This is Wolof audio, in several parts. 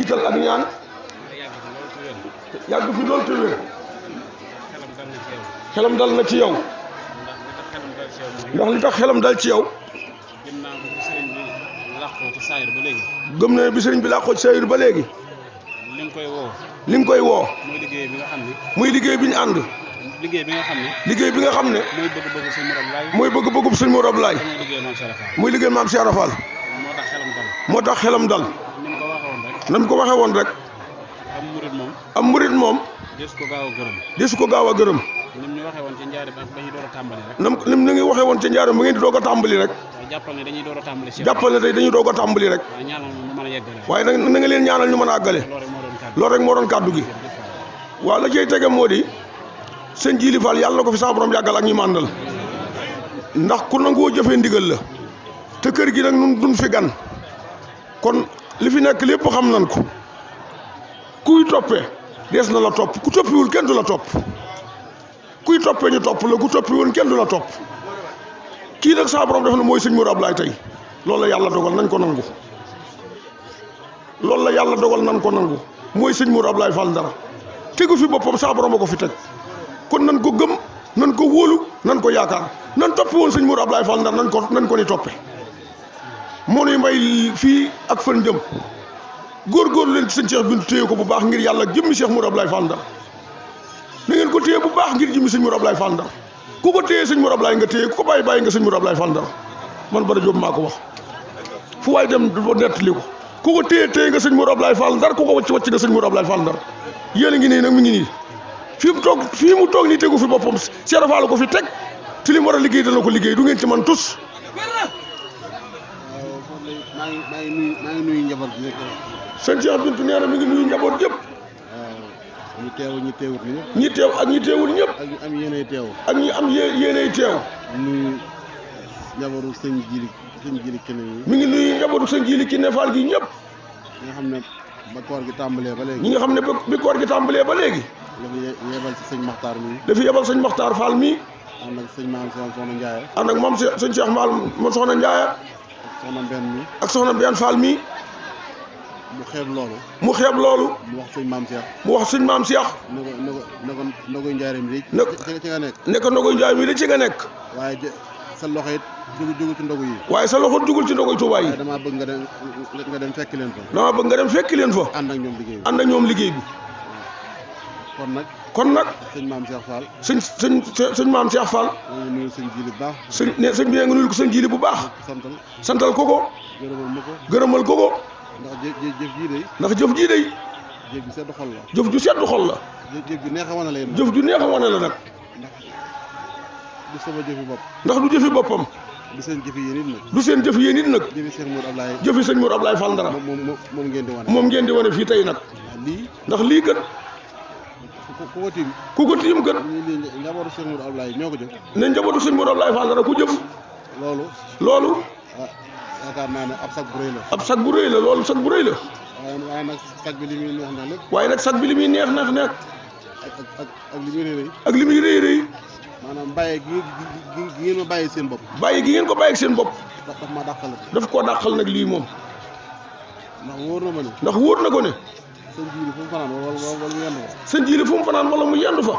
jiital ak ñaan yàgg fi loolu te wér xelam dal na ci yow ndax li tax xelam dal ci yow gëm na bi sëriñ bi làqoo ci saayir ba léegi li nga koy woo muy liggéey bi nga xam ne muy liggéey bi ñu ànd liggéey bi nga xam ne liggéey bi nga xam ne mooy bëgg-bëggu sëñ Mourou Ablaye mooy bëgg-bëggub sëñ Mourou Ablaye muy liggéey Maam Cheikh Fall muy liggéey maam Cheikh Fall moo tax xelam dal moo tax xelam dal ni mu ko waxee woon rek na mu ko waxee woon rek am murit moom am murit moom des ko gaaw a gërëm desu ko gaaw a gërëm ni mu ñu waxee woon ci njaari ba ñu door a tàmbali rek nim na ngi waxee woon ca njaaram ba ngeen di doog a tàmbali rek waaye jàppal ne dañuy door a tàmbali si jàppal ne tey dañuy doog a tàmbali rek waaye ñaanal mu mën a yeggale waaye nag na nga leen ñaanal ñu mën a àggale loolu rek moo doon kàddu loolu rek moo doon kàddu gi waaw la cay tege moo di sëñ Jili Fall yàlla na ko fi sa borom yàggal ak ñi màndal ndax ku nangoo jëfee ndigal la te kër gi nag nun duñ fi gan kon li fi nekk lépp xam nan ko kuy toppee dees na la topp ku toppiwul kenn du la topp kuy toppee ñu topp la ku toppiwul kenn du la topp kii nag sa borom def na mooy sëñ Mourou Ablaye tey loolu la yàlla dogal nañ ko nangu loolu la yàlla dogal nañ ko nangu mooy sëñ Mourou Ablaye Fall Ndar tegu fi boppam sa borom a ko fi teg kon nan ko gëm nan ko wóolu nan ko yaakaar nan toppe woon sëñ Mourou Ablaye Fall Ndar nan ko ni toppe moo nuy may fii ak fan jëm góorgóorlu leen ci sëñ Cheikh Bintou téye ko bu baax ngir yàlla jëmmi Cheikh Mourou Ablaye Fall Ndar na ngeen ko téye bu baax ngir jëmmi sëñ Mourou Ablaye Fall Ndar ku ko téye sëñ Mourou Ablaye nga téye ku ko bàyyi nga sëñ Mourou Ablaye Fall Ndar man Bara Diop maa ko wax fu waay dem du nettali ko ku ko téye nga sëñ Mourou Ablaye Fall Ndar ku ko wacc nga sëñ Mourou Ablaye Fall Ndar yéen a ngi nii nag mi ngi nii fii mu toog nii tegu fi boppam Cheikh Fall ko fi teg te li mu war a liggéey dana ko liggéey du ngeen ci man tus maa ngi nuyu njaboot bi nekk. sëñ Cheikh Bintou nee na mi ngi nuyu njaboot yëpp. waaw ñi teew ñi teewut ñëpp. ñi teew ak ñi teewul ñëpp. ak ñi am yéenay teew. ak ñi am yéenay teew. nuyu njabootu sëñ Jili Kine yi. mi ngi nuyu njabootu sëñ Jili Kine Fall gi ñëpp. ñi nga xam ne ba koor gi tàmbalee ba léegi. ñi nga xam ne bi koor gi tàmbalee ba léegi. dafa yebal ci sëñ Maxtaar mii. dafa yebal sëñ Maxtaar Fall mii. ànd ak sëñ maam Soxna Ndiaye. ànd ak moom sëñ Cheikh Fall moom Soxna Ndiaye. soxna Mbène mi ak soxna Mbène Fall mii. mu xeeb loolu. mu xeeb loolu. mu wax sëñ maam Cheikh. mu wax sëñ maam Cheikh. ne ko Ndogoy Ndiaye mi ci nga nekk. ne ko Ndogoy Ndiaye mi de ci nga nekk. waaye sa loxo it jógul ci ndogu yi. waaye sa loxo jugul ci ndogoy Tuubaa yi. waaye damaa bëgg nga dem fekk leen fa. damaa bëgg nga dem fekk leen fa. ànd ak ñoom liggéey bi. ànd ak ñoom liggéey bi. kon nag. sëñ maam Cheikh Fall. sëñ maam Cheikh Fall. maa ngi nuyu sëñ Jili bu baax. sëñ bi nga nuyu ko sëñ Jili bu baax. santal ko ko. gërëmal ko ko. ndax jëf jii day. ndax jëf jii day. jëf ju sedd xol la. jëf ju sedd xol la. jëf ju neex a wane la yéen. jëf ju neex a wane la nag. ndax du sama jëfi bopp. ndax du jëfi boppam. du seen jëfi yéen it nag. du seen jëfi yéen it nag. jëfi Cheikh Mourou Ablaye. jëfi sëñ Mourou Ablaye Fall Ndar. moom ngeen di wane. moom ngeen di wane fii tey nag. ndax lii kat. ku ko tiim. ku ko tiim kat. lii njabootu Cheikh Mourou Ablaye ñoo ko jëf. ne njabootu sëñ Mourou Ablaye Fall Ndar ku jëf. loolu. yaakaar naa ne ab sag bu rëy la. ab sag bu rëy la loolu sag bu rëy la. waaye nag sag bi li muy neex neex lépp. waaye nag sag bi li muy neex neex nekk. ak li muy rëy rëy. ak li muy rëy rëy. maanaam bàyyi gi ngeen ma bàyyi seen bopp. bàyyi gi ngeen ko bàyyi seen bopp. daf ma dàqal. daf koo dàqal nag lii moom. ndax wóor na ma ne. ndax wóor na ko ne. sëñ Jili fu mu fanaan wala mu yendu fa. sëñ Jili fu mu fanaan wala mu yendu fa.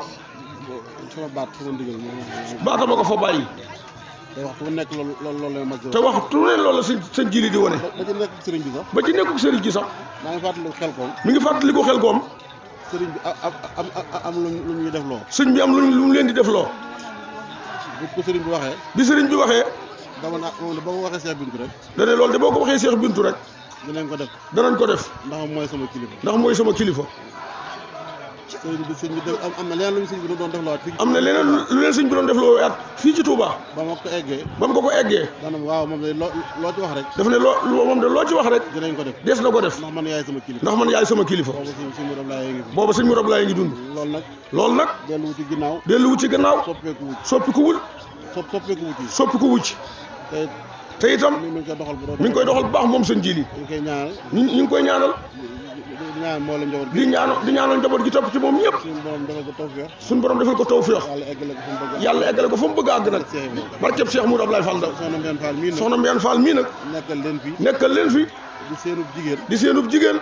sama baat sama ndigal baatama ko fa bàyyi. te waxtu bu nekk loolu la mag. te waxtu ne loolu la sëñ Jili di wane. ba ci nekk sëriñ bi sax. ba ci nekkul sëriñ ji sax. maa ngi fàttaliku xel koom. mi ngi fàttaliku xel koom. sëriñ bi am lu ñuy def loo. sëñ bi am lu mu leen di def loo. bu ko sëriñ bi waxee. bi sëriñ bi waxee. dama na moom de boo ko waxee Cheikh Bintou rek. dane loolu de boo ko waxee Cheikh Bintou rek. dinañ ko def. danañ ko def. ndax mooy sama kilifa. ndax mooy sama kilifa. sëñ bi am na leneen lu sëñ bi doon def loo waat fii. am na leneen lu leen sëñ bi doon def loo waat fii ci Touba. ba ma ko eggee. ba mu ko eggee. daanaka waaw moom de loo ci wax rek. daf ne moom de loo ci wax rek. dinañ ko def. des na ko def. ndax man yaay sama kilifa. ndax man yaay sama kilifa. booba sëñ Mourou Ablaye ngi dund. loolu nag. delluwu ci ginnaaw. delluwu ci gannaaw. soppikuwul. soppikuwu ci. te itam mi ngi koy doxal bu baax moom sëñ Jili. ñu ngi koy ñaanal. di ñaanal njaboot gi topp ci moom ñëpp. suñu borom defal ko tawfeex. yàlla eggale ko fa mu bëgg a àgg nag. barkeb Cheikh Mourou Ablaye Fall Ndar. soxna Mbène Fall mii nag. nekkal leen fi. di seenub jigéen.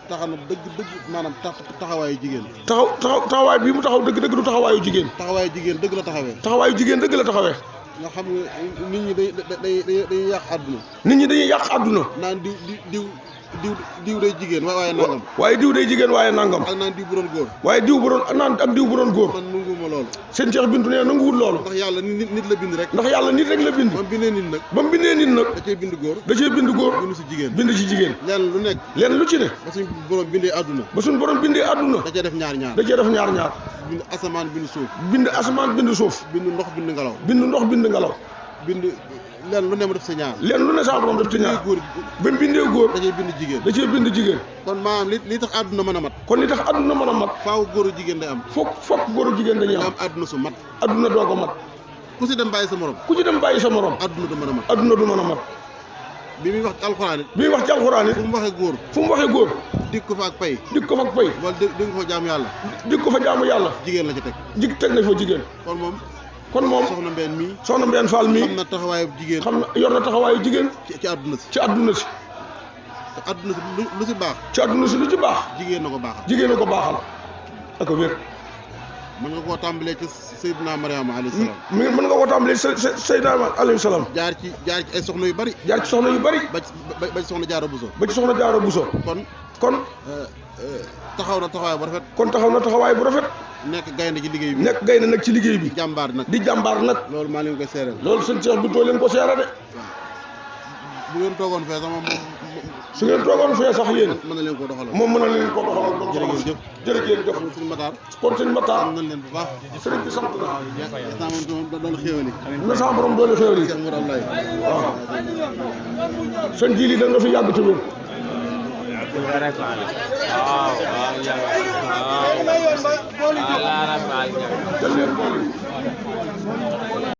taxaw na dëgg maanaam taxawaayu jigéen. taxawaay bii mu taxaw dëgg du taxawaayu jigéen. taxawaayu jigéen dëgg la taxawee. taxawaayu jigéen dëgg la taxawee. nga xam nga nit ñi dañuy yàq àdduna. nit ñi dañuy yàq àdduna. naan diw day jigéen waaye nangam. waaye diw day jigéen waaye nangam. ak naan diw bu doon góor. waaye diw bu doon naan ak diw bu doon góor. man nanguwuma loolu. seen Cheikh Bintu nee nanguwul loolu. ndax yàlla nit la bind rek. ndax yàlla nit rek la bind. ba mu bindee nit nag. ba mu bindee nit nag. da cee bind góor. da cee bind góor. bind si jigéen. bind ci jigéen. lenn lu nekk. lenn lu ci ne. ba suñ borom bindee àdduna. ba suñ borom bindee àdduna. da cee def ñaar. da cee def ñaar. bind asamaan bind suuf. bind asamaan bind suuf. bind ndox bind ngelaw. bind ndox bind ngelaw. bind lenn lu ne mu def sa ñaar. lenn lu ne sa borom def ci ñaar. góor ba mu bindee góor. da cee bind jigéen. da cee bind jigéen. kon maanaam li tax àdduna mën a mat. kon li tax àdduna mën a mat. faaw góor a jigéen day am. fokk góor a jigéen dañuy am. àdduna su mat. àdduna doo ko mat. ku si dem bàyyi sa morom. àdduna du mën a mat. àdduna du mën a mat. bi muy wax ci alxuraan it. bi muy wax ci alxuraan it. fu mu waxee góor. fu mu waxee góor. dig ko fa ak pay. dig ko fa ak pay. wala dig ko fa jaamu yàlla. dig ko fa jaamu yàlla. jigéen la ci teg. teg na fa jigéen. kon moom soxna Mbène mii. soxna Mbène Fall mii. xam na taxawaayu jigéen. yor na taxawaayu jigéen. ci àdduna si. ci àdduna si. te àdduna si lu si baax. ci àdduna si lu ci baax. jigéen na ko baaxal. jigéen na ko baaxal. ak a wér. mën nga koo tàmbalee ci Seydina Mariama alayhi salaam. mën nga koo tàmbalee Seydina alayhi salaam. jaar ci ay soxna yu bari. jaar ci soxna yu bari. ba ci soxna Jaara Buso. ba ci soxna Jaara Buso. kon taxaw na taxawaay bu rafet. kon taxaw na taxawaay bu rafet. nekk gaynde ci liggéey bi. nekk gaynde nag ci liggéey bi. di jàmbaar nag. loolu maa leen koy seeral. loolu sëñ Cheikh Bintu leen ko seera de. bu ngeen toogoon fee sama su ngeen toogoon fee sax yéen. mën na leen ko doxalal. moom mën na leen ko doxalal. jërëjëf. jërëjëf. sëñ Matar. kon sëñ Matar. am nañ leen bu baax. sëriñ bi sant na. yaa moom doon xéewali. na sa borom doon xéewali. waaw. sëñ Jili da nga fi yàgg te wér. waaw